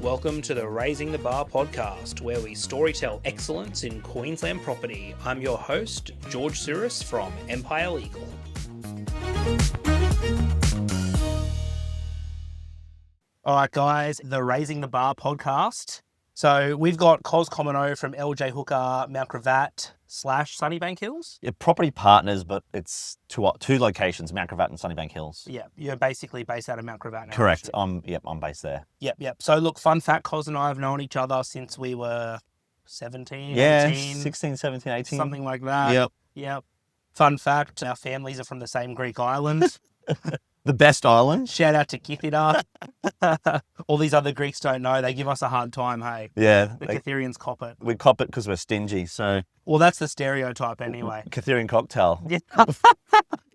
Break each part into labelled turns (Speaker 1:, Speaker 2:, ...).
Speaker 1: Welcome to the Raising the Bar podcast, where we storytell excellence in Queensland property. I'm your host, George Souris from Empire Legal. All right, guys, the Raising the Bar podcast. So we've got Kosma Comino from LJ Hooker, Mount Gravatt / Sunnybank Hills.
Speaker 2: Yeah, property partners, but it's two locations, Mount Gravatt and Sunnybank Hills.
Speaker 1: Yeah, you're basically based out of Mount Gravatt now.
Speaker 2: Correct. I'm based there.
Speaker 1: Yep. So look, fun fact, Kos and I have known each other since we were 17,
Speaker 2: Yeah,
Speaker 1: 18.
Speaker 2: 16, 17, 18.
Speaker 1: Something like that. Yep. Fun fact, our families are from the same Greek island.
Speaker 2: The best island.
Speaker 1: Shout out to Kithida. All these other Greeks don't know. They give us a hard time, hey?
Speaker 2: Yeah.
Speaker 1: The Kithirians cop it.
Speaker 2: We cop it because we're stingy, so...
Speaker 1: Well, that's the stereotype anyway.
Speaker 2: Kithirian cocktail.
Speaker 1: Yeah.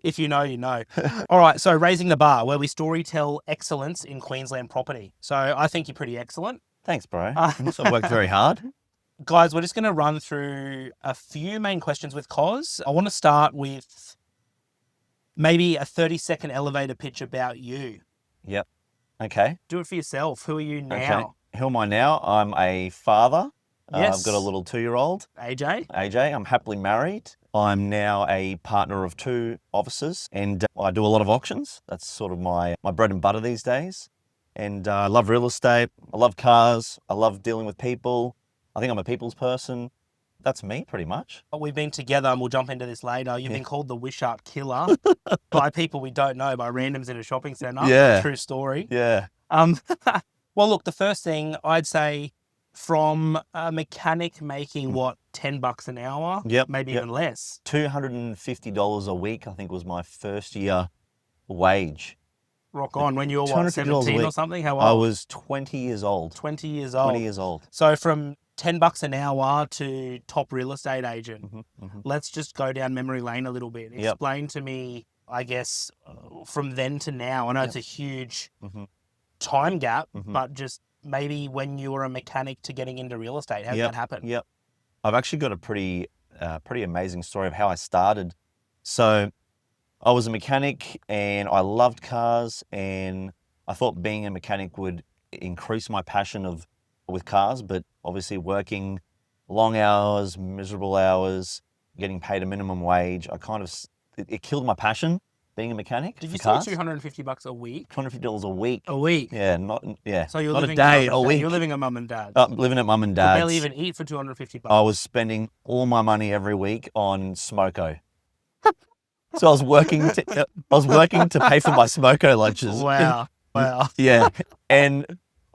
Speaker 1: If you know, you know. All right, so Raising the Bar, where we storytell excellence in Queensland property. So I think you're pretty excellent.
Speaker 2: Thanks, bro. I've worked very hard.
Speaker 1: Guys, we're just going to run through a few main questions with Kos. I want to start with maybe a 30-second elevator pitch about you.
Speaker 2: Yep. Okay.
Speaker 1: Do it for yourself. Who are you now?
Speaker 2: Okay. Who am I now? I'm a father.
Speaker 1: Yes.
Speaker 2: I've got a little 2-year-old.
Speaker 1: AJ.
Speaker 2: I'm happily married. I'm now a partner of 2 offices, and I do a lot of auctions. That's sort of my bread and butter these days. And I love real estate. I love cars. I love dealing with people. I think I'm a people's person. That's me, pretty much.
Speaker 1: We've been together, and we'll jump into this later. You've been called the Wishart Killer by people we don't know, by randoms in a shopping centre.
Speaker 2: Yeah.
Speaker 1: True story.
Speaker 2: Yeah.
Speaker 1: Well, look, the first thing I'd say, from a mechanic making, $10 an hour?
Speaker 2: Yep.
Speaker 1: Maybe even less.
Speaker 2: $250 a week, I think, was my first year wage.
Speaker 1: Rock on. When you were,
Speaker 2: $250
Speaker 1: 17 or something? How old?
Speaker 2: I was 20 years old.
Speaker 1: 20 years old.
Speaker 2: 20 years old.
Speaker 1: So from $10 an hour to top real estate agent. Let's just go down memory lane a little bit. Explain to me, I guess, from then to now. I know it's a huge time gap, but just maybe when you were a mechanic to getting into real estate, how did that happen?
Speaker 2: Yep. I've actually got a pretty amazing story of how I started. So I was a mechanic and I loved cars, and I thought being a mechanic would increase my passion with cars, but obviously working long hours, miserable hours, getting paid a minimum wage, it killed my passion being a mechanic.
Speaker 1: Did you say
Speaker 2: cars.
Speaker 1: $250 a week?
Speaker 2: $250 a week.
Speaker 1: A week?
Speaker 2: Yeah,
Speaker 1: So you're
Speaker 2: not
Speaker 1: living
Speaker 2: a day, a week.
Speaker 1: You're living at mum and dad's.
Speaker 2: Living at mum and
Speaker 1: You
Speaker 2: dad's.
Speaker 1: barely even eat for $250.
Speaker 2: I was spending all my money every week on smoko. So I was working to pay for my smoko lunches.
Speaker 1: Wow.
Speaker 2: Yeah. And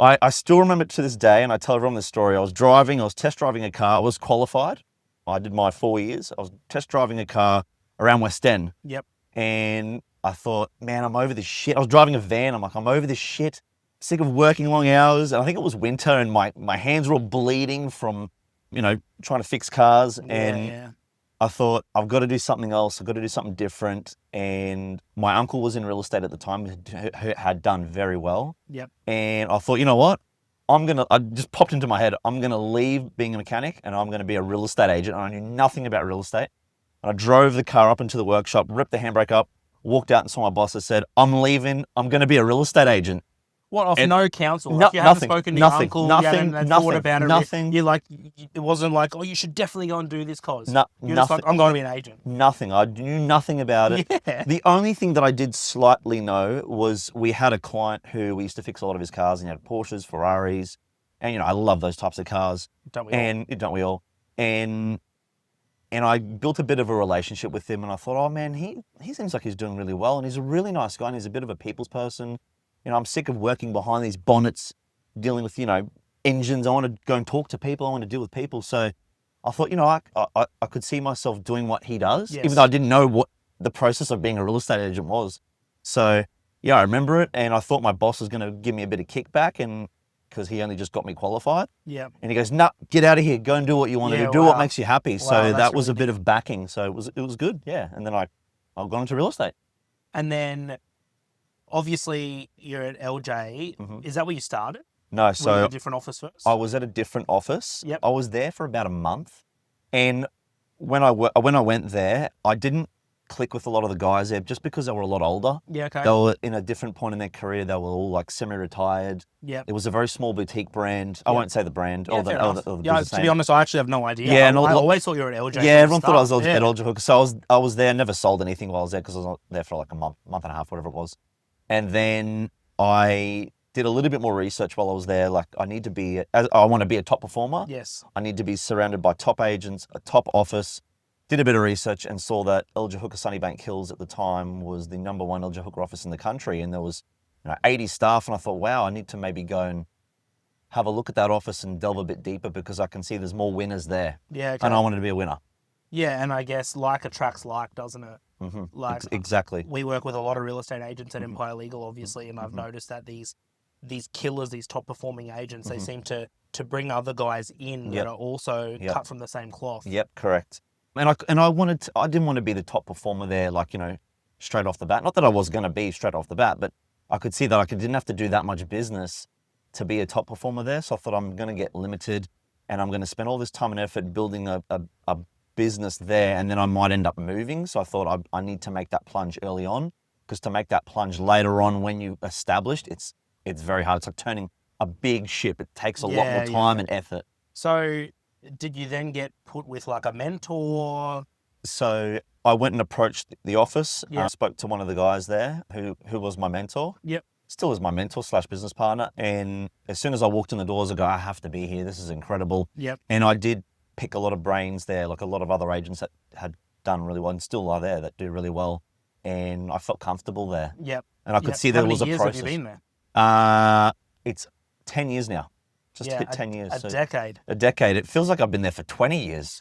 Speaker 2: I still remember it to this day, and I tell everyone this story. I was test driving a car. I was qualified. I did my 4 years. I was test driving a car around West End.
Speaker 1: Yep.
Speaker 2: And I thought, man, I'm over this shit. I was driving a van. I'm like, I'm over this shit. Sick of working long hours. And I think it was winter, and my hands were all bleeding from, trying to fix cars. And I thought, I've got to do something else. I've got to do something different. And my uncle was in real estate at the time, who had done very well.
Speaker 1: Yep.
Speaker 2: And I thought, you know what? I just popped into my head, I'm going to leave being a mechanic and I'm going to be a real estate agent. And I knew nothing about real estate. And I drove the car up into the workshop, ripped the handbrake up, walked out and saw my boss and said, I'm leaving. I'm going to be a real estate agent.
Speaker 1: What, off no counsel?
Speaker 2: You haven't
Speaker 1: spoken to your uncle, you haven't thought about it.
Speaker 2: Nothing.
Speaker 1: You're like, it wasn't like, you should definitely go and do this, Kos. You're just
Speaker 2: nothing.
Speaker 1: like, I'm going to be an agent.
Speaker 2: Nothing. I knew nothing about it.
Speaker 1: Yeah.
Speaker 2: The only thing that I did slightly know was we had a client who we used to fix a lot of his cars, and he had Porsches, Ferraris, and I love those types of cars.
Speaker 1: Don't we all?
Speaker 2: And I built a bit of a relationship with him, and I thought, oh man, he seems like he's doing really well, and he's a really nice guy, and he's a bit of a people's person. I'm sick of working behind these bonnets, dealing with, engines. I want to go and talk to people. I want to deal with people. So I thought, I could see myself doing what he does, even though I didn't know what the process of being a real estate agent was. So I remember it, and I thought my boss was going to give me a bit of kickback, and because he only just got me qualified.
Speaker 1: Yeah.
Speaker 2: And he goes, "No, get out of here. Go and do what you want to do. Do what makes you happy."
Speaker 1: Wow,
Speaker 2: so that was a bit of backing. So it was good. Yeah. And then I've gone into real estate.
Speaker 1: And then obviously you're at LJ. Is that where you started?
Speaker 2: No,
Speaker 1: so were you at a different office first?
Speaker 2: I was at a different office.
Speaker 1: Yep.
Speaker 2: I was there for about a month, and when I went there, I didn't click with a lot of the guys there just because they were a lot older.
Speaker 1: Yeah, okay.
Speaker 2: They were in a different point in their career. They were all like semi-retired.
Speaker 1: Yeah.
Speaker 2: It was a very small boutique brand. I won't say the brand or the business
Speaker 1: to
Speaker 2: name.
Speaker 1: be honest, I actually have no idea.
Speaker 2: Yeah,
Speaker 1: I always thought you were at LJ.
Speaker 2: Yeah, everyone thought I was at LJ Hooker. So I was there, never sold anything while I was there because I was there for like a month and a half, whatever it was. And then I did a little bit more research while I was there. Like I want to be a top performer.
Speaker 1: Yes.
Speaker 2: I need to be surrounded by top agents, a top office. Did a bit of research and saw that LJ Hooker Sunnybank Hills at the time was the number one LJ Hooker office in the country. And there was 80 staff. And I thought, wow, I need to maybe go and have a look at that office and delve a bit deeper because I can see there's more winners there.
Speaker 1: Yeah. Okay.
Speaker 2: And I wanted to be a winner.
Speaker 1: Yeah. And I guess like attracts like, doesn't it?
Speaker 2: Mm-hmm.
Speaker 1: Like
Speaker 2: exactly.
Speaker 1: We work with a lot of real estate agents at Empire Legal, obviously. And I've noticed that these killers, these top performing agents, they seem to bring other guys in that are also cut from the same cloth.
Speaker 2: Yep. Correct. And I didn't want to be the top performer there, like, straight off the bat. Not that I was going to be straight off the bat, but I could see that I didn't have to do that much business to be a top performer there. So I thought I'm going to get limited and I'm going to spend all this time and effort building a business there and then I might end up moving. So I thought I need to make that plunge early on because to make that plunge later on when you've established, it's very hard. It's like turning a big ship. It takes a lot more time and effort.
Speaker 1: So did you then get put with like a mentor?
Speaker 2: So I went and approached the office. I spoke to one of the guys there who was my mentor.
Speaker 1: Yep.
Speaker 2: Still is my mentor / business partner. And as soon as I walked in the doors, I go, I have to be here. This is incredible.
Speaker 1: Yep.
Speaker 2: And I did pick a lot of brains there, like a lot of other agents that had done really well and still are there that do really well. And I felt comfortable there.
Speaker 1: Yep.
Speaker 2: And I could see there was a process.
Speaker 1: How many years have you been there?
Speaker 2: It's 10 years now. Just hit 10 years.
Speaker 1: A decade.
Speaker 2: A decade. It feels like I've been there for 20 years.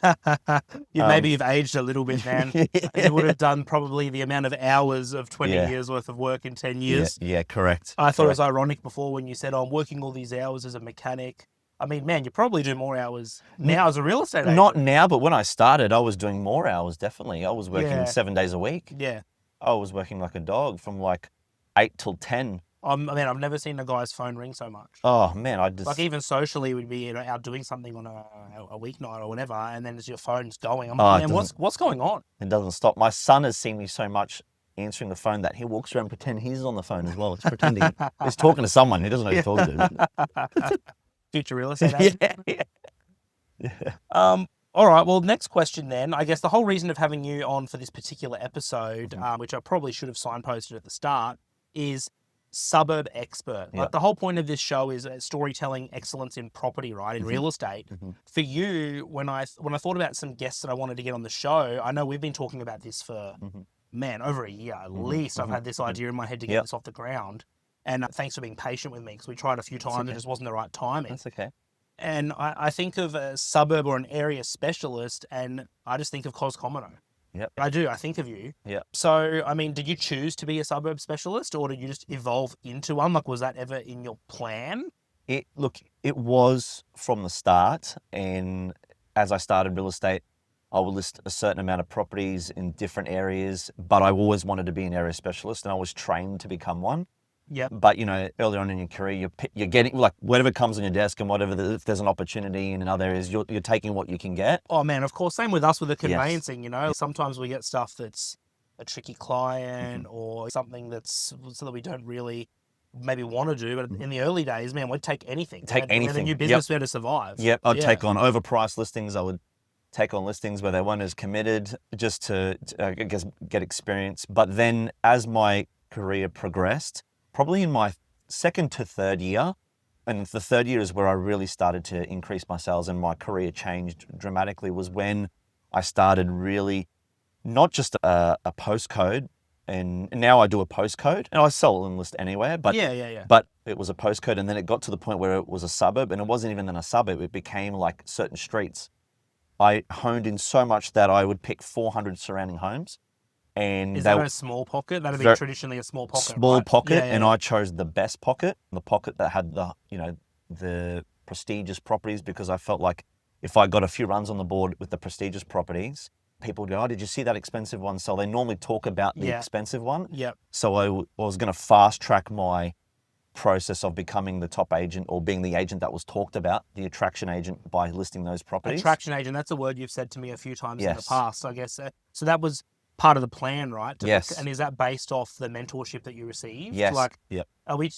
Speaker 1: Maybe you've aged a little bit, man. You would have done probably the amount of hours of 20 years worth of work in 10 years.
Speaker 2: Yeah, correct.
Speaker 1: I thought it was ironic before when you said, I'm working all these hours as a mechanic. I mean, man, you probably do more hours now as a real estate agent.
Speaker 2: Not now, but when I started, I was doing more hours, definitely. I was working 7 days a week.
Speaker 1: Yeah.
Speaker 2: I was working like a dog from like 8 till 10.
Speaker 1: I've never seen a guy's phone ring so much.
Speaker 2: Oh, man, I just...
Speaker 1: Like, even socially, we'd be out doing something on a weeknight or whatever, and then as your phone's going, I'm like, man, what's going on?
Speaker 2: It doesn't stop. My son has seen me so much answering the phone that he walks around and pretend he's on the phone as well. It's pretending he's talking to someone. He doesn't know who he's talking to.
Speaker 1: Future real estate agent. Yeah. All right, well, next question then. I guess the whole reason of having you on for this particular episode, which I probably should have signposted at the start, is suburb expert. Like the whole point of this show is storytelling excellence in property, right? In real estate. For you, when I thought about some guests that I wanted to get on the show, I know we've been talking about this for, man, over a year at least. I've had this idea in my head to get this off the ground. And thanks for being patient with me because we tried a few times. It just wasn't the right timing.
Speaker 2: That's okay.
Speaker 1: And I think of a suburb or an area specialist and I just think of Kos Comino.
Speaker 2: Yep.
Speaker 1: I do. I think of you.
Speaker 2: Yep.
Speaker 1: So, I mean, did you choose to be a suburb specialist or did you just evolve into one? Like, was that ever in your plan?
Speaker 2: It was from the start. And as I started real estate, I would list a certain amount of properties in different areas, but I always wanted to be an area specialist and I was trained to become one.
Speaker 1: Yep.
Speaker 2: But, early on in your career, you're getting, like, whatever comes on your desk and whatever, if there's an opportunity in another areas, you're taking what you can get.
Speaker 1: Oh, man, of course. Same with us with the conveyancing, Sometimes we get stuff that's a tricky client or something that's so that we don't really maybe want to do. But in the early days, man, we'd take anything.
Speaker 2: Anything.
Speaker 1: And a new business there to survive.
Speaker 2: Yep. I'd take on overpriced listings. I would take on listings where they weren't as committed just to I guess, get experience. But then as my career progressed, probably in my second to third year, and the third year is where I really started to increase my sales and my career changed dramatically, was when I started really not just a postcode, and now I do a postcode, and I sell and list anywhere, but but it was a postcode, and then it got to the point where it was a suburb, and it wasn't even in a suburb, it became like certain streets. I honed in so much that I would pick 400 surrounding homes. And
Speaker 1: is that a small pocket? That'd be traditionally a small pocket.
Speaker 2: Small pocket, and I chose the best pocket, the pocket that had the prestigious properties, because I felt like if I got a few runs on the board with the prestigious properties, people would go, "Oh, did you see that expensive one?" So they normally talk about the expensive one.
Speaker 1: Yep.
Speaker 2: So I was going to fast track my process of becoming the top agent or being the agent that was talked about, the attraction agent, by listing those properties.
Speaker 1: Attraction agent, that's a word you've said to me a few times in the past, I guess. So that was part of the plan, right?
Speaker 2: Yes.
Speaker 1: And is that based off the mentorship that you received?
Speaker 2: Yes.
Speaker 1: Like,
Speaker 2: Yep.
Speaker 1: are we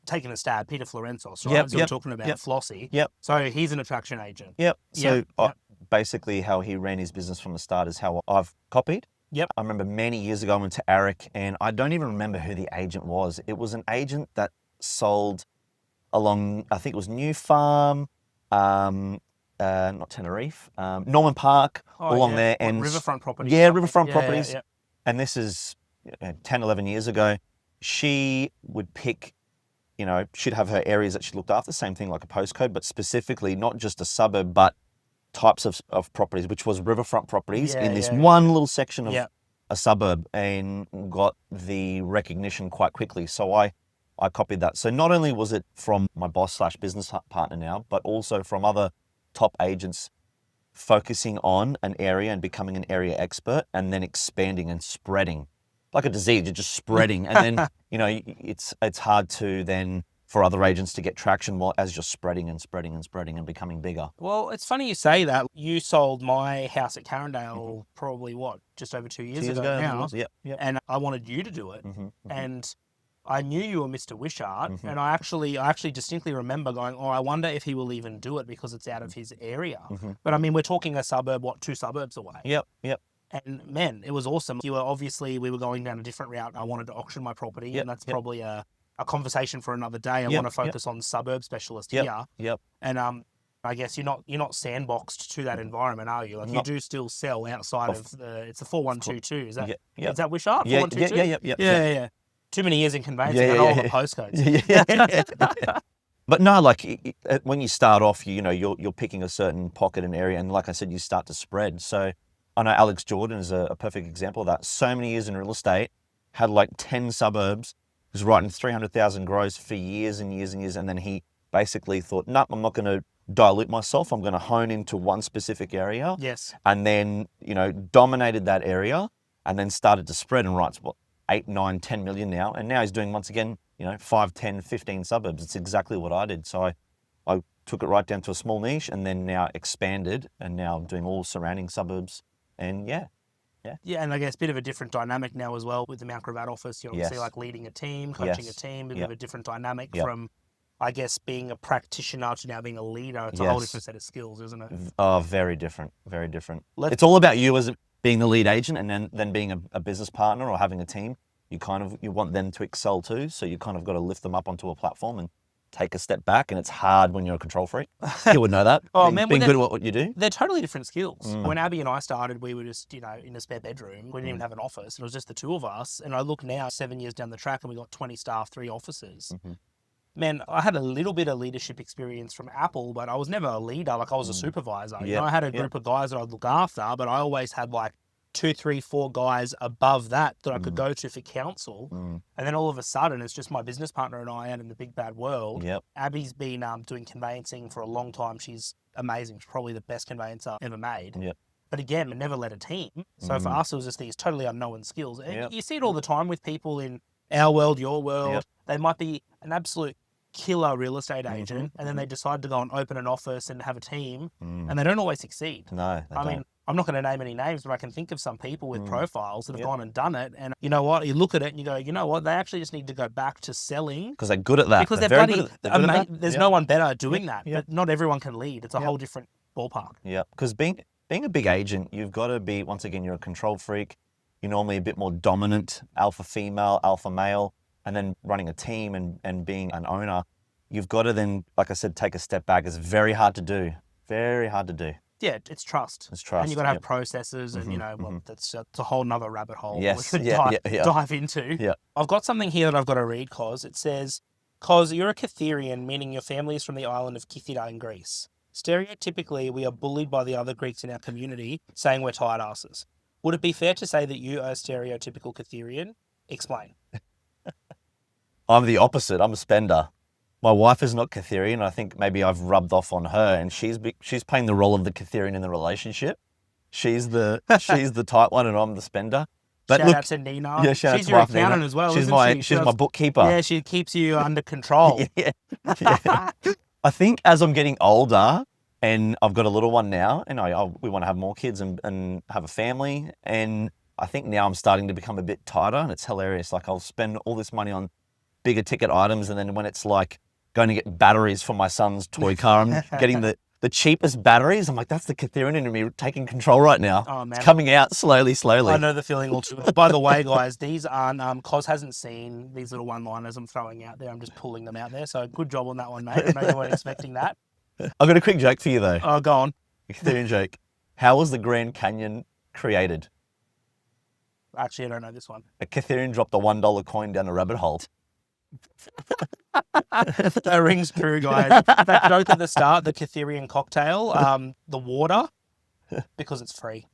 Speaker 1: taking a stab? Peter Florentos, right?
Speaker 2: Yep,
Speaker 1: So we're talking about
Speaker 2: yep.
Speaker 1: Flossie.
Speaker 2: Yep.
Speaker 1: So he's an attraction agent.
Speaker 2: Yep. So
Speaker 1: Yep.
Speaker 2: basically how he ran his business from the start is how I've copied.
Speaker 1: Yep.
Speaker 2: I remember many years ago I went to Eric, and I don't even remember who the agent was. It was an agent that sold along, I think it was New Farm, not Tenerife, Norman Park, along there.
Speaker 1: What,
Speaker 2: And
Speaker 1: riverfront properties.
Speaker 2: Yeah, riverfront properties.
Speaker 1: Yeah.
Speaker 2: And this is 10, 11 years ago. She would pick, she'd have her areas that she looked after, same thing like a postcode, but specifically not just a suburb, but types of properties, which was riverfront properties in this one little section of a suburb, and got the recognition quite quickly. So I copied that. So not only was it from my boss / business partner now, but also from other top agents focusing on an area and becoming an area expert, and then expanding and spreading. Like a disease, you're just spreading. And then, it's hard to then for other agents to get traction as you're spreading and spreading and spreading and becoming bigger.
Speaker 1: Well, it's funny you say that. You sold my house at Carindale probably, just over 2 years ago now.
Speaker 2: Yep.
Speaker 1: And I wanted you to do it. And I knew you were Mr. Wishart, and I actually distinctly remember going, I wonder if he will even do it because it's out of his area. But I mean, we're talking a suburb, 2 suburbs away.
Speaker 2: Yep.
Speaker 1: And man, it was awesome. We were going down a different route. I wanted to auction my property, and that's probably a conversation for another day. I want to focus on suburb specialist here.
Speaker 2: Yep.
Speaker 1: And I guess you're not sandboxed to that environment, are you? Like you do still sell outside of it's the 4122. Is that is that Wishart? 4122? Yeah. Too many years in conveyancing. I know all the postcodes.
Speaker 2: But no, like when you start off, you're picking a certain pocket and area, and like I said, you start to spread. So I know Alex Jordan is a perfect example of that. So many years in real estate, had like 10 suburbs, was writing 300,000 gross for years and years and years, and then he basically thought, nope, I'm not going to dilute myself. I'm going to hone into one specific area.
Speaker 1: Yes.
Speaker 2: And then, dominated that area, and then started to spread and writes 8, 9, 10 million now. And now he's doing, once again, 5, 10, 15 suburbs. It's exactly what I did. So I took it right down to a small niche, and then now expanded, and now I'm doing all surrounding suburbs. And yeah,
Speaker 1: and I guess a bit of a different dynamic now as well with the Mount Gravatt office. You're obviously like leading a team, coaching a team, a bit of a different dynamic from, I guess, being a practitioner to now being a leader. It's a whole different set of skills, isn't it?
Speaker 2: Oh, very different, very different. It's all about you as being the lead agent, and then being a business partner or having a team. You want them to excel too, so you kind of got to lift them up onto a platform and take a step back, and it's hard when you're a control freak. You would know that. Being good at what you do.
Speaker 1: They're totally different skills. When Abby and I started, we were just, in a spare bedroom. We didn't even have an office. It was just the two of us. And I look now, 7 years down the track, and we got 20 staff, 3 offices. Man, I had a little bit of leadership experience from Apple, but I was never a leader. Like I was a supervisor. I had a group of guys that I'd look after, but I always had like 2, 3, 4 guys above that I could go to for counsel. And then all of a sudden, it's just my business partner and I out in the big bad world. Abby's been doing conveyancing for a long time. She's amazing. She's probably the best conveyancer ever made. But again, I never led a team. So for us, it was just these totally unknown skills. And you see it all the time with people in our world, your world. They might be an absolute killer real estate agent, and then they decide to go and open an office and have a team, and they don't always succeed.
Speaker 2: No,
Speaker 1: I mean, I'm not going to name any names, but I can think of some people with profiles that have gone and done it. And you know what? You look at it and you go, you know what? They actually just need to go back to selling.
Speaker 2: Because they're good at that.
Speaker 1: Because they're bloody amazing. There's no one better at doing that. But not everyone can lead. It's a whole different ballpark.
Speaker 2: Yeah. Because being a big agent, you've got to be, once again, you're a control freak. You're normally a bit more dominant, alpha female, alpha male. And then running a team and being an owner, you've got to then, like I said, take a step back. It's very hard to do. Very hard to do.
Speaker 1: Yeah, it's trust.
Speaker 2: It's trust.
Speaker 1: And you've got to have processes, and that's a whole nother rabbit hole
Speaker 2: we
Speaker 1: could
Speaker 2: could
Speaker 1: dive into.
Speaker 2: Yeah.
Speaker 1: I've got something here that I've got to read, Kos. It says, Kos, you're a Kytherian, meaning your family is from the island of Kythera in Greece. Stereotypically, we are bullied by the other Greeks in our community, saying we're tired asses. Would it be fair to say that you are a stereotypical Kytherian? Explain.
Speaker 2: I'm the opposite. I'm a spender. My wife is not Kytherian. I think maybe I've rubbed off on her, and she's playing the role of the Kytherian in the relationship. She's the tight one, and I'm the spender. But
Speaker 1: shout out to Nina.
Speaker 2: Yeah, shout
Speaker 1: she's
Speaker 2: out to
Speaker 1: your
Speaker 2: wife,
Speaker 1: accountant
Speaker 2: Nina.
Speaker 1: as well.
Speaker 2: She's my bookkeeper.
Speaker 1: Yeah, she keeps you under control.
Speaker 2: Yeah. I think as I'm getting older, and I've got a little one now, and we want to have more kids and have a family, and I think now I'm starting to become a bit tighter, and it's hilarious. Like I'll spend all this money on bigger ticket items, and then when it's like going to get batteries for my son's toy car, I'm getting the cheapest batteries. I'm like, that's the Catherian in me taking control right now.
Speaker 1: Oh, man.
Speaker 2: It's coming out slowly.
Speaker 1: I know the feeling all too well. By the way, guys, these aren't, Kos hasn't seen these little one-liners I'm throwing out there. I'm just pulling them out there. So good job on that one, mate. I know you weren't expecting that.
Speaker 2: I've got a quick joke for you though.
Speaker 1: Oh, go on.
Speaker 2: A Catherian joke. How was the Grand Canyon created?
Speaker 1: Actually, I don't know this one.
Speaker 2: A Catherian dropped a $1 coin down a rabbit hole.
Speaker 1: That rings true, guys. That joke at the start, the Catherian cocktail, the water, because it's free.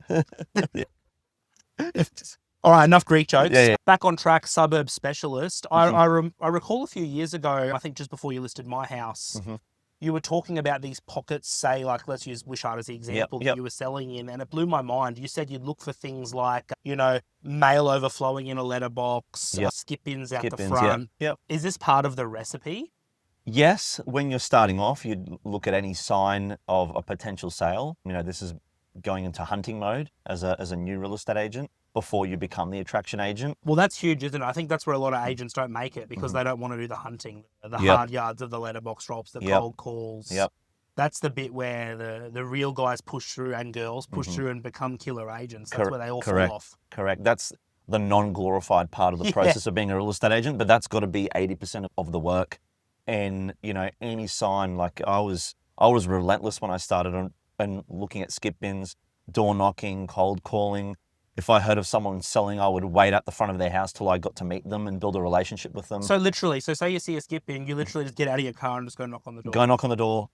Speaker 1: All right, enough Greek jokes.
Speaker 2: Yeah.
Speaker 1: Back on track, suburb specialist. I recall a few years ago, I think just before you listed my house, you were talking about these pockets, say, like, let's use Wishart as the example that you were selling in, and it blew my mind. You said you'd look for things like, mail overflowing in a letterbox, skip-ins out the front. Is this part of the recipe?
Speaker 2: Yes, when you're starting off, you'd look at any sign of a potential sale. This is going into hunting mode as a new real estate agent before you become the attraction agent.
Speaker 1: Well, that's huge, isn't it? I think that's where a lot of agents don't make it because they don't want to do the hunting, the hard yards of the letterbox drops, the cold calls. That's the bit where the real guys push through and girls push through and become killer agents. That's where they all fall off. Correct.
Speaker 2: That's the non-glorified part of the process of being a real estate agent, but that's got to be 80% of the work. And, any sign, like I was relentless when I started and looking at skip bins, door knocking, cold calling. If I heard of someone selling, I would wait at the front of their house till I got to meet them and build a relationship with them.
Speaker 1: So literally, say you see a skip bin, you literally just get out of your car and just go knock on the door.
Speaker 2: Go knock on the door,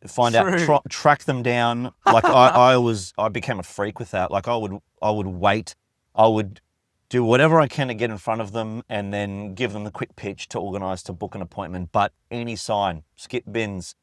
Speaker 2: find out, track them down. Like I became a freak with that. Like I would wait, I would do whatever I can to get in front of them and then give them the quick pitch to organise to book an appointment. But any sign, skip bins,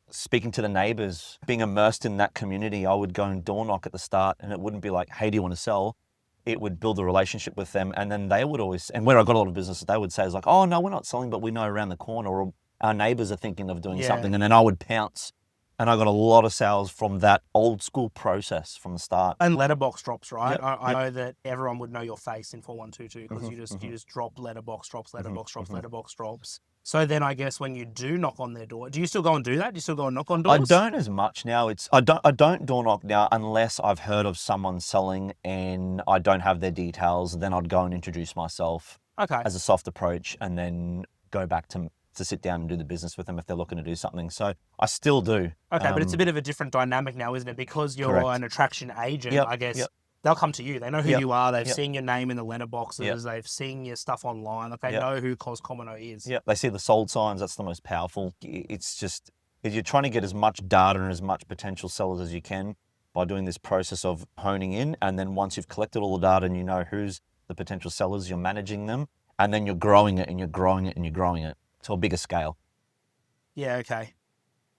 Speaker 2: speaking to the neighbours, being immersed in that community, I would go and door knock at the start, and it wouldn't be like, hey, do you want to sell? It would build a relationship with them, and then they would always, and where I got a lot of business, they would say, is like, oh, no, we're not selling, but we know around the corner, or our neighbours are thinking of doing something, and then I would pounce. And I got a lot of sales from that old school process from the start.
Speaker 1: And letterbox drops, right? I know that everyone would know your face in 4122 because you just drop letterbox drops, letterbox drops. So then I guess when you do knock on their door, do you still go and do that? Do you still go and knock on doors?
Speaker 2: I don't as much now. I don't door knock now unless I've heard of someone selling and I don't have their details. Then I'd go and introduce myself as a soft approach and then go back to sit down and do the business with them if they're looking to do something. So I still do.
Speaker 1: Okay, but it's a bit of a different dynamic now, isn't it? Because you're an attraction agent, I guess. They'll come to you. They know who you are. They've seen your name in the letterboxes. They've seen your stuff online. Like they know who Kosma Comino is. They
Speaker 2: see the sold signs. That's the most powerful. It's just, you're trying to get as much data and as much potential sellers as you can by doing this process of honing in. And then once you've collected all the data and you know who's the potential sellers, you're managing them. And then you're growing it and you're growing it and you're growing it to a bigger scale.
Speaker 1: Yeah, okay.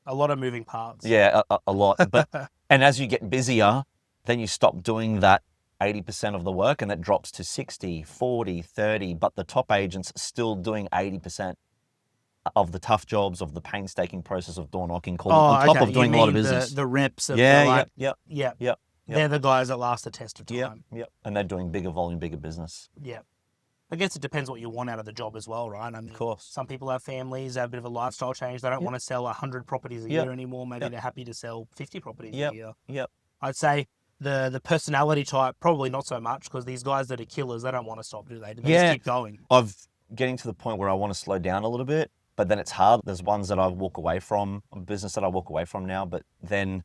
Speaker 1: A lot of moving parts.
Speaker 2: Yeah, a lot. But and as you get busier, then you stop doing that 80% of the work and that drops to 60, 40, 30, but the top agents are still doing 80% of the tough jobs, of the painstaking process of door knocking, on top of doing a lot of business.
Speaker 1: The reps of
Speaker 2: Yep.
Speaker 1: They're the guys that last the test of time.
Speaker 2: Yep. And they're doing bigger volume, bigger business.
Speaker 1: Yeah. I guess it depends what you want out of the job as well, right? I mean,
Speaker 2: of course.
Speaker 1: Some people have families, they have a bit of a lifestyle change. They don't want to sell 100 properties a year anymore. Maybe they're happy to sell 50 properties a year.
Speaker 2: Yep.
Speaker 1: I'd say the personality type, probably not so much, because these guys that are killers, they don't want to stop, do they? They just keep going.
Speaker 2: I've getting to the point where I want to slow down a little bit, but then it's hard. There's ones that I walk away from, a business that I walk away from now, but then,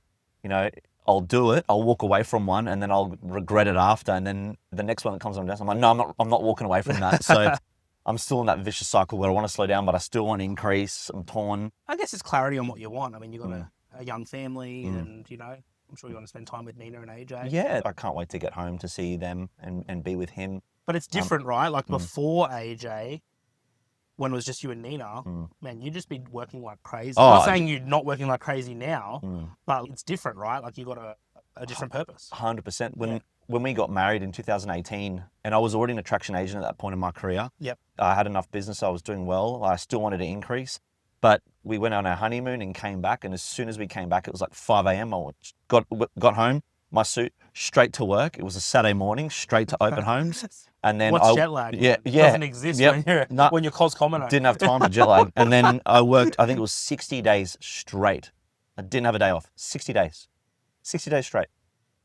Speaker 2: I'll do it. I'll walk away from one and then I'll regret it after. And then the next one that comes on down, I'm like, no, I'm not walking away from that. So I'm still in that vicious cycle where I want to slow down, but I still want to increase. I'm torn.
Speaker 1: I guess it's clarity on what you want. I mean, you've got a young family and, I'm sure you want to spend time with Nina and AJ.
Speaker 2: Yeah, I can't wait to get home to see them and be with him.
Speaker 1: But it's different, right? Like before AJ, when it was just you and Nina, man, you'd just be working like crazy. I'm not saying you're not working like crazy now, but it's different, right? Like you got a different purpose.
Speaker 2: 100%. When we got married in 2018, and I was already an attraction agent at that point in my career.
Speaker 1: Yep.
Speaker 2: I had enough business. I was doing well. I still wanted to increase. But we went on our honeymoon and came back. And as soon as we came back, it was like 5 a.m. I got home, my suit, straight to work. It was a Saturday morning, straight to open homes. And then
Speaker 1: What's jet lag?
Speaker 2: Yeah.
Speaker 1: Doesn't exist when you're Kos Comino.
Speaker 2: Didn't have time for jet lag. And then I worked, I think it was 60 days straight. I didn't have a day off. 60 days. 60 days straight.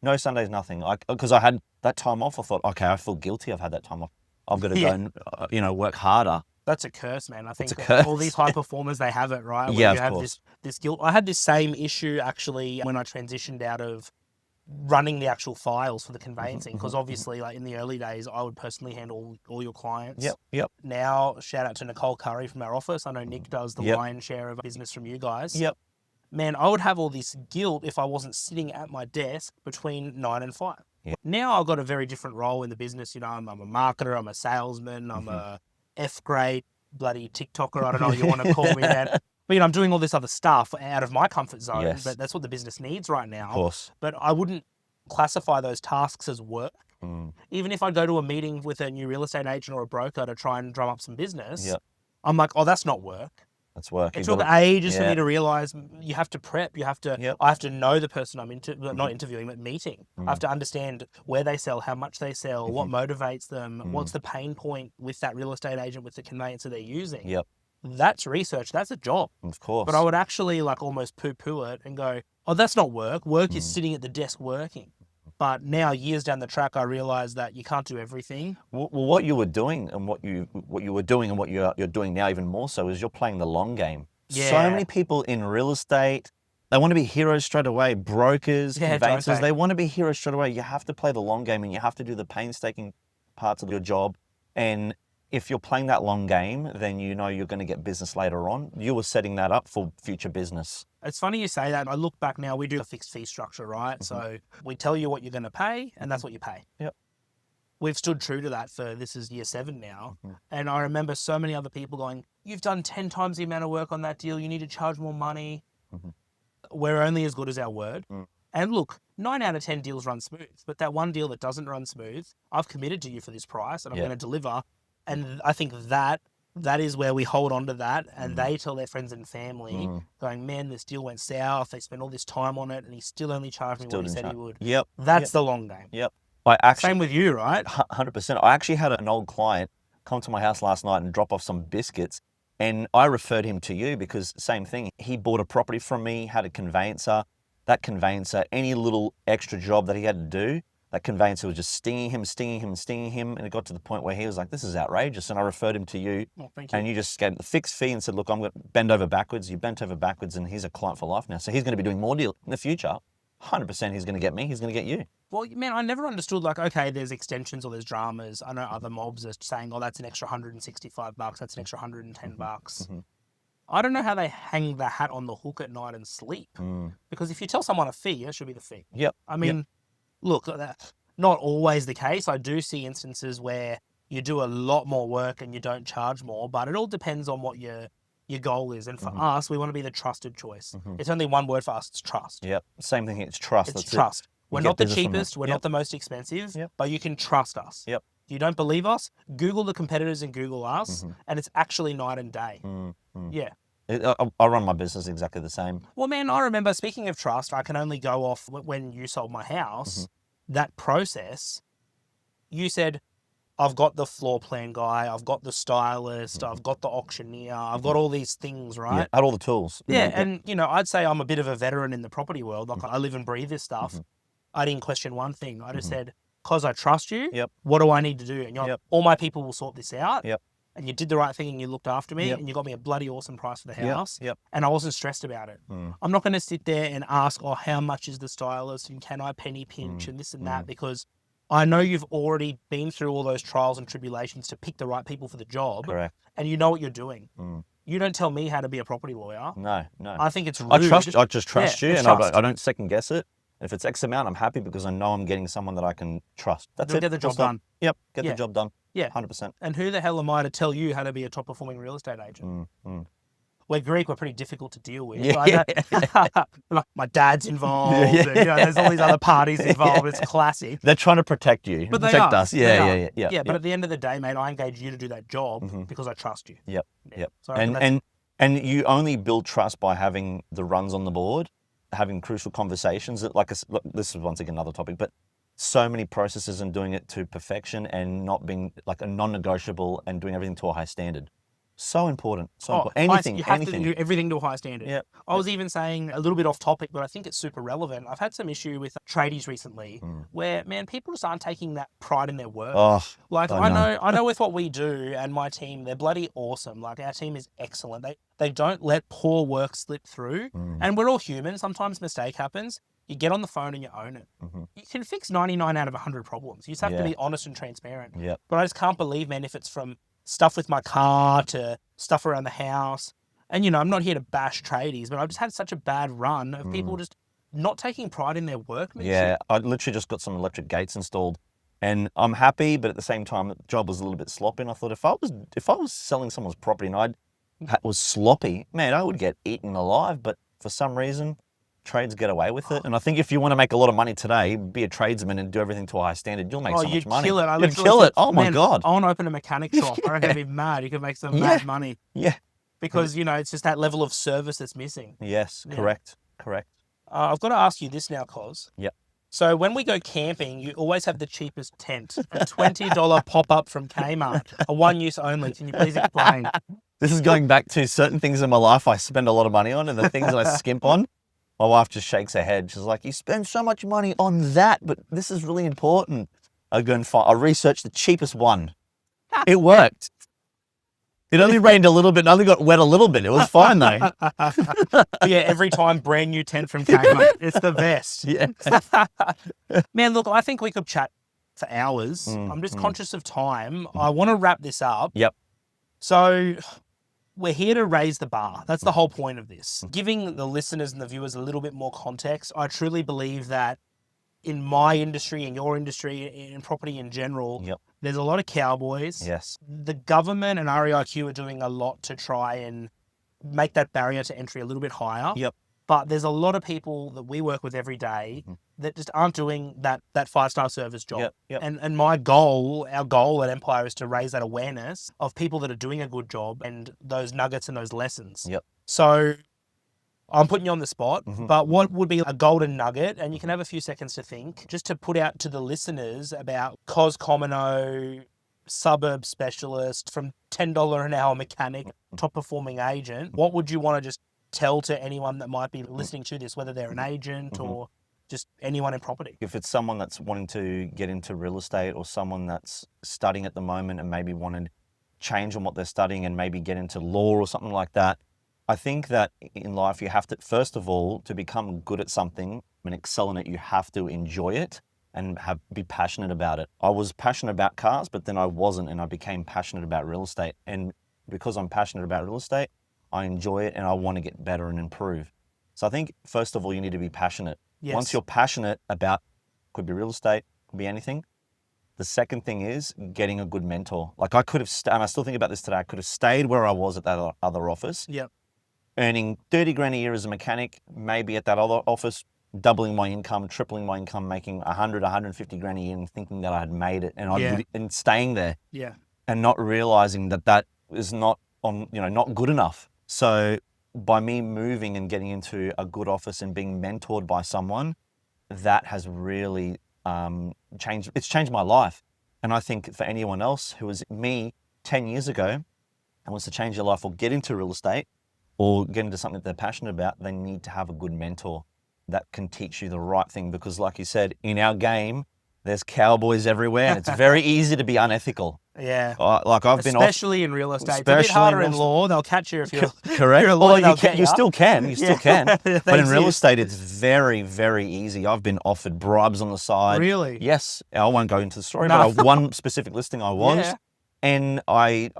Speaker 2: No Sundays, nothing. Because I had that time off. I thought, okay, I feel guilty I've had that time off. I've got to go and, work harder.
Speaker 1: That's a curse, man. I think
Speaker 2: It's a curse.
Speaker 1: all these high performers, they have it, right? Where
Speaker 2: Yeah,
Speaker 1: you have this guilt. I had this same issue, actually, when I transitioned out of running the actual files for the conveyancing. Because obviously, like in the early days, I would personally handle all your clients.
Speaker 2: Yep.
Speaker 1: Now, shout out to Nicole Curry from our office. I know Nick does the lion's share of business from you guys.
Speaker 2: Yep.
Speaker 1: Man, I would have all this guilt if I wasn't sitting at my desk between 9 and 5.
Speaker 2: Yep.
Speaker 1: Now I've got a very different role in the business. I'm a marketer, I'm a salesman, I'm a F-grade bloody TikToker. I don't know what you want to call me, man. But, I'm doing all this other stuff out of my comfort zone.
Speaker 2: Yes.
Speaker 1: But that's what the business needs right now.
Speaker 2: Of course.
Speaker 1: But I wouldn't classify those tasks as work. Even if I go to a meeting with a new real estate agent or a broker to try and drum up some business, I'm like, oh, that's not work.
Speaker 2: That's work.
Speaker 1: It took ages for me to realize you have to prep. You have to. I have to know the person I'm not interviewing, but meeting. I have to understand where they sell, how much they sell, what motivates them, what's the pain point with that real estate agent, with the conveyancer they're using.
Speaker 2: Yep.
Speaker 1: That's research. That's a job.
Speaker 2: Of course.
Speaker 1: But I would actually almost poo-poo it and go, oh, that's not work. Work is sitting at the desk working. But now, years down the track, I realized that you can't do everything.
Speaker 2: Well, what you were doing and what you were doing and what you're doing now even more so is you're playing the long game.
Speaker 1: Yeah.
Speaker 2: So many people in real estate, they want to be heroes straight away. Brokers, conveyancers, they want to be heroes straight away. You have to play the long game and you have to do the painstaking parts of your job. And if you're playing that long game, then you're going to get business later on. You were setting that up for future business.
Speaker 1: It's funny you say that. I look back now, we do a fixed fee structure, right? So we tell you what you're going to pay, and that's what you pay.
Speaker 2: Yep.
Speaker 1: We've stood true to that this is year 7 now. And I remember so many other people going, you've done 10 times the amount of work on that deal. You need to charge more money. We're only as good as our word. And look, 9 out of 10 deals run smooth. But that one deal that doesn't run smooth, I've committed to you for this price, and I'm going to deliver. And I think that is where we hold on to that, and they tell their friends and family, going, man, this deal went south. They spent all this time on it, and he still only charged me what he said he would.
Speaker 2: Yep.
Speaker 1: That's the long game.
Speaker 2: Yep.
Speaker 1: Same with you, right?
Speaker 2: 100%. I actually had an old client come to my house last night and drop off some biscuits, and I referred him to you because same thing. He bought a property from me, had a conveyancer. That conveyancer, any little extra job that he had to do, that conveyancer was just stinging him, and it got to the point where he was like, this is outrageous. And I referred him to you, and you just gave the fixed fee and said, look, I'm going to bend over backwards. You bent over backwards, and he's a client for life now. So he's going to be doing more deals in the future. 100% he's going to get me. He's going to get you.
Speaker 1: Well, man, I never understood, okay, there's extensions or there's dramas. I know other mobs are saying, oh, that's an extra $165. That's an extra $110. I don't know how they hang the hat on the hook at night and sleep. Because if you tell someone a fee, it should be the fee.
Speaker 2: Yep.
Speaker 1: I mean... Look, that's not always the case. I do see instances where you do a lot more work and you don't charge more, but it all depends on what your goal is. And for us, we want to be the trusted choice. It's only one word for us, it's trust.
Speaker 2: Yep. Same thing, it's trust.
Speaker 1: It's trust. We're not the cheapest, we're not the most expensive, but you can trust us.
Speaker 2: Yep.
Speaker 1: If you don't believe us, Google the competitors and Google us, and it's actually night and day. Yeah.
Speaker 2: I run my business exactly the same.
Speaker 1: Well, man, I remember, speaking of trust, I can only go off when you sold my house, that process, you said, I've got the floor plan guy, I've got the stylist, I've got the auctioneer, I've got all these things, right?
Speaker 2: Yeah, I had all the tools.
Speaker 1: Yeah, and, I'd say I'm a bit of a veteran in the property world. I live and breathe this stuff. I didn't question one thing. I just said, because I trust you, what do I need to do? And you're like, all my people will sort this out. And you did the right thing and you looked after me and you got me a bloody awesome price for the house. And I wasn't stressed about it. I'm not going to sit there and ask, oh, how much is the stylist and can I penny pinch and this and that, because I know you've already been through all those trials and tribulations to pick the right people for the job.
Speaker 2: Correct.
Speaker 1: And you know what you're doing. You don't tell me how to be a property lawyer.
Speaker 2: No.
Speaker 1: I think it's rude.
Speaker 2: I just trust you, and I don't second guess it. If it's X amount, I'm happy because I know I'm getting someone that I can trust. That's it.
Speaker 1: Get the job done.
Speaker 2: Yep, get the job done.
Speaker 1: Yeah.
Speaker 2: 100%.
Speaker 1: And who the hell am I to tell you how to be a top-performing real estate agent? We're Greek, we're pretty difficult to deal with.
Speaker 2: Yeah.
Speaker 1: Like my dad's involved. And, there's all these other parties involved. It's classic.
Speaker 2: They're trying to protect you.
Speaker 1: But
Speaker 2: protect us. Yeah.
Speaker 1: But at the end of the day, mate, I engage you to do that job because I trust you.
Speaker 2: Yep.
Speaker 1: So
Speaker 2: and you only build trust by having the runs on the board, having crucial conversations. This is once again another topic, but so many processes and doing it to perfection and not being like a non-negotiable and doing everything to a high standard. So important. So important. Anything,
Speaker 1: you have
Speaker 2: anything.
Speaker 1: to do everything to a high standard.
Speaker 2: Yeah.
Speaker 1: I was even saying a little bit off topic, but I think it's super relevant. I've had some issue with tradies recently where, man, people just aren't taking that pride in their work.
Speaker 2: Oh,
Speaker 1: like I know with what we do and my team, they're bloody awesome. Like our team is excellent. They don't let poor work slip through. And we're all human. Sometimes mistake happens. You get on the phone and you own it. You can fix 99 out of 100 problems. You just have to be honest and transparent.
Speaker 2: Yep.
Speaker 1: But I just can't believe, man, if it's from stuff with my car to stuff around the house. And, I'm not here to bash tradies, but I've just had such a bad run of people just not taking pride in their workmanship.
Speaker 2: Yeah, I literally just got some electric gates installed and I'm happy, but at the same time, the job was a little bit sloppy. And I thought if I was selling someone's property and I was sloppy, man, I would get eaten alive. But for some reason, trades get away with it. And I think if you want to make a lot of money today, be a tradesman and do everything to a high standard, you'll make so much money.
Speaker 1: Kill it.
Speaker 2: You'd kill it. Oh my God.
Speaker 1: I want to open a mechanic shop. I reckon it'd be mad. You could make some mad money.
Speaker 2: Yeah.
Speaker 1: Because, it's just that level of service that's missing.
Speaker 2: Yes, correct.
Speaker 1: I've got to ask you this now, Kos.
Speaker 2: Yep.
Speaker 1: So when we go camping, you always have the cheapest tent, a $20 pop-up from Kmart, a one-use only. Can you please explain?
Speaker 2: This is going back to certain things in my life I spend a lot of money on and the things that I skimp on. My wife just shakes her head. She's like, you spend so much money on that, but this is really important. I go and I researched the cheapest one. It worked. It only rained a little bit and only got wet a little bit. It was fine though.
Speaker 1: Yeah, every time brand new tent from Kmart. It's the best.
Speaker 2: Yeah.
Speaker 1: Man, look, I think we could chat for hours. I'm just conscious of time. I want to wrap this up.
Speaker 2: Yep.
Speaker 1: So we're here to raise the bar. That's the whole point of this. Giving the listeners and the viewers a little bit more context, I truly believe that in my industry, in your industry, in property in general, there's a lot of cowboys.
Speaker 2: Yes.
Speaker 1: The government and REIQ are doing a lot to try and make that barrier to entry a little bit higher.
Speaker 2: Yep.
Speaker 1: But there's a lot of people that we work with every day that just aren't doing that 5-star service job.
Speaker 2: Yep.
Speaker 1: And our goal at Empire is to raise that awareness of people that are doing a good job and those nuggets and those lessons.
Speaker 2: Yep.
Speaker 1: So I'm putting you on the spot, but what would be a golden nugget, and you can have a few seconds to think, just to put out to the listeners about Kos Comino, suburb specialist, from $10 an hour mechanic, top performing agent. What would you want to just tell to anyone that might be listening to this, whether they're an agent or just anyone in property?
Speaker 2: If it's someone that's wanting to get into real estate or someone that's studying at the moment and maybe wanted to change on what they're studying and maybe get into law or something like that, I think that in life you have to, first of all, to become good at something and excel in it, you have to enjoy it and be passionate about it. I was passionate about cars, but then I wasn't, and I became passionate about real estate. And because I'm passionate about real estate, I enjoy it and I want to get better and improve. So I think, first of all, you need to be passionate.
Speaker 1: Yes.
Speaker 2: Once you're passionate about, could be real estate, could be anything. The second thing is getting a good mentor. Like I could have, and I still think about this today, I could have stayed where I was at that other office.
Speaker 1: Yep.
Speaker 2: Earning 30 grand a year as a mechanic, maybe at that other office, doubling my income, tripling my income, making 100, 150 grand a year and thinking that I had made it and staying there.
Speaker 1: Yeah.
Speaker 2: And not realizing that is not not good enough. So by me moving and getting into a good office and being mentored by someone, that has really changed my life. And I think for anyone else who was me 10 years ago and wants to change their life or get into real estate or get into something that they're passionate about, they need to have a good mentor that can teach you the right thing. Because like you said, in our game, there's cowboys everywhere and it's very easy to be unethical.
Speaker 1: Yeah.
Speaker 2: Especially
Speaker 1: in real estate. It's a bit harder in law. They'll catch you if you're
Speaker 2: correct.
Speaker 1: You're a lawyer,
Speaker 2: You still can. But in real
Speaker 1: exist.
Speaker 2: estate, it's very, very easy. I've been offered bribes on the side.
Speaker 1: Really?
Speaker 2: Yes. I won't go into the story,
Speaker 1: No.
Speaker 2: but one specific listing I was.
Speaker 1: Yeah.
Speaker 2: And I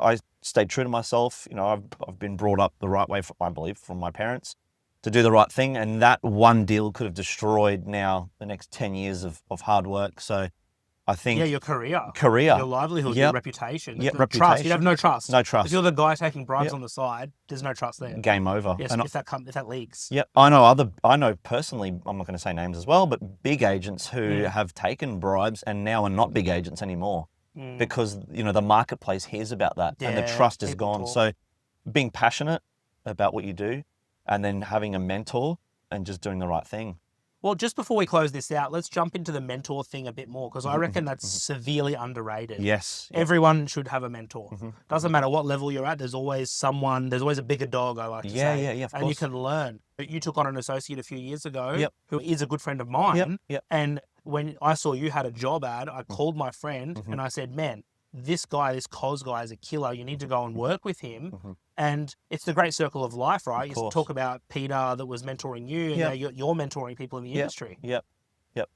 Speaker 2: stayed true to myself. I've been brought up the right way, I believe, from my parents to do the right thing. And that one deal could have destroyed now the next 10 years of hard work. So I think...
Speaker 1: Yeah, your career.
Speaker 2: Your
Speaker 1: livelihood, your reputation.
Speaker 2: Yep,
Speaker 1: The
Speaker 2: reputation.
Speaker 1: Trust. You'd have no trust.
Speaker 2: No trust.
Speaker 1: If you're the guy taking bribes on the side, there's no trust there.
Speaker 2: Game over.
Speaker 1: Yes,
Speaker 2: And
Speaker 1: if that leaks.
Speaker 2: Yeah, I know personally, I'm not going to say names as well, but big agents who have taken bribes and now are not big agents anymore because, the marketplace hears about that and the trust is gone.
Speaker 1: Talk.
Speaker 2: So being passionate about what you do and then having a mentor and just doing the right thing.
Speaker 1: Well, just before we close this out, let's jump into the mentor thing a bit more, because I reckon that's severely underrated.
Speaker 2: Yes.
Speaker 1: Everyone should have a mentor. Doesn't matter what level you're at. There's always someone. There's always a bigger dog, I like to say.
Speaker 2: Yeah. Of
Speaker 1: and you
Speaker 2: course.
Speaker 1: can learn. You took on an associate a few years ago
Speaker 2: Yep.
Speaker 1: who is a good friend of mine.
Speaker 2: Yep.
Speaker 1: And when I saw you had a job ad, I called my friend and I said, man, this guy, this Kos guy is a killer. You need to go and work with him. And it's the great circle of life, right? You talk about Peter that was mentoring you, and now you're mentoring people in the industry.
Speaker 2: Yep.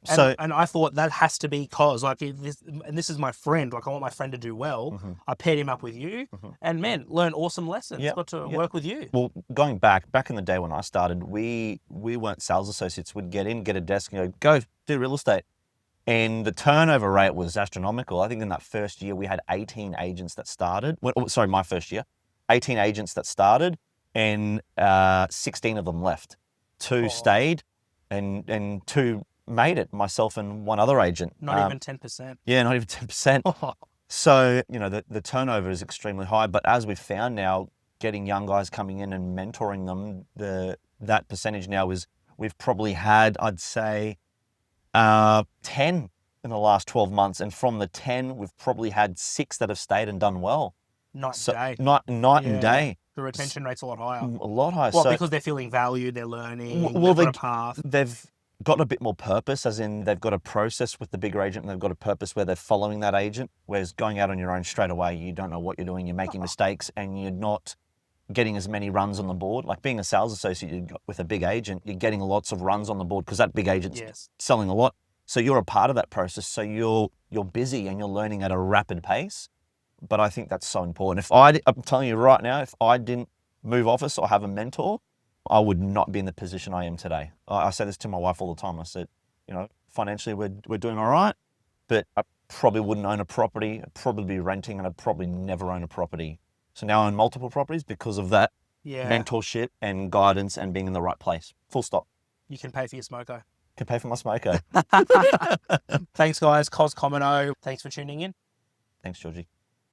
Speaker 1: And I thought that has to be Kos. Like, this is my friend. Like, I want my friend to do well. I paired him up with you, and man, learn awesome lessons. Got to work with you.
Speaker 2: Well, going back in the day when I started, we weren't sales associates. We'd get in, get a desk, and go do real estate. And the turnover rate was astronomical. I think in that first year, we had 18 agents that started. Sorry, my first year. 18 agents that started, and 16 of them left. 2 stayed, and 2 made it, myself and one other agent.
Speaker 1: Not even 10%.
Speaker 2: Yeah, not even 10%. So, the turnover is extremely high. But as we've found now, getting young guys coming in and mentoring them, that percentage now is, we've probably had, I'd say, 10 in the last 12 months. And from the 10, we've probably had 6 that have stayed and done well.
Speaker 1: Night and day.
Speaker 2: Night and day.
Speaker 1: The retention rate's a lot higher.
Speaker 2: A lot higher.
Speaker 1: Well, because they're feeling valued, they're learning,
Speaker 2: well,
Speaker 1: they've got a path.
Speaker 2: They've got a bit more purpose, as in they've got a process with the bigger agent, and they've got a purpose where they're following that agent, whereas going out on your own straight away, you don't know what you're doing, you're making mistakes, and you're not getting as many runs on the board. Like being a sales associate with a big agent, you're getting lots of runs on the board because that big agent's selling a lot. So you're a part of that process. So you're busy and you're learning at a rapid pace. But I think that's so important. I'm telling you right now, if I didn't move office or have a mentor, I would not be in the position I am today. I say this to my wife all the time. I said, financially we're doing all right, but I probably wouldn't own a property. I'd probably be renting, and I'd probably never own a property. So now I own multiple properties because of that mentorship and guidance and being in the right place. Full stop.
Speaker 1: You can pay for your smoko.
Speaker 2: Can pay for my smoko.
Speaker 1: Thanks, guys. Kos Comino. Thanks for tuning in.
Speaker 2: Thanks, Georgie.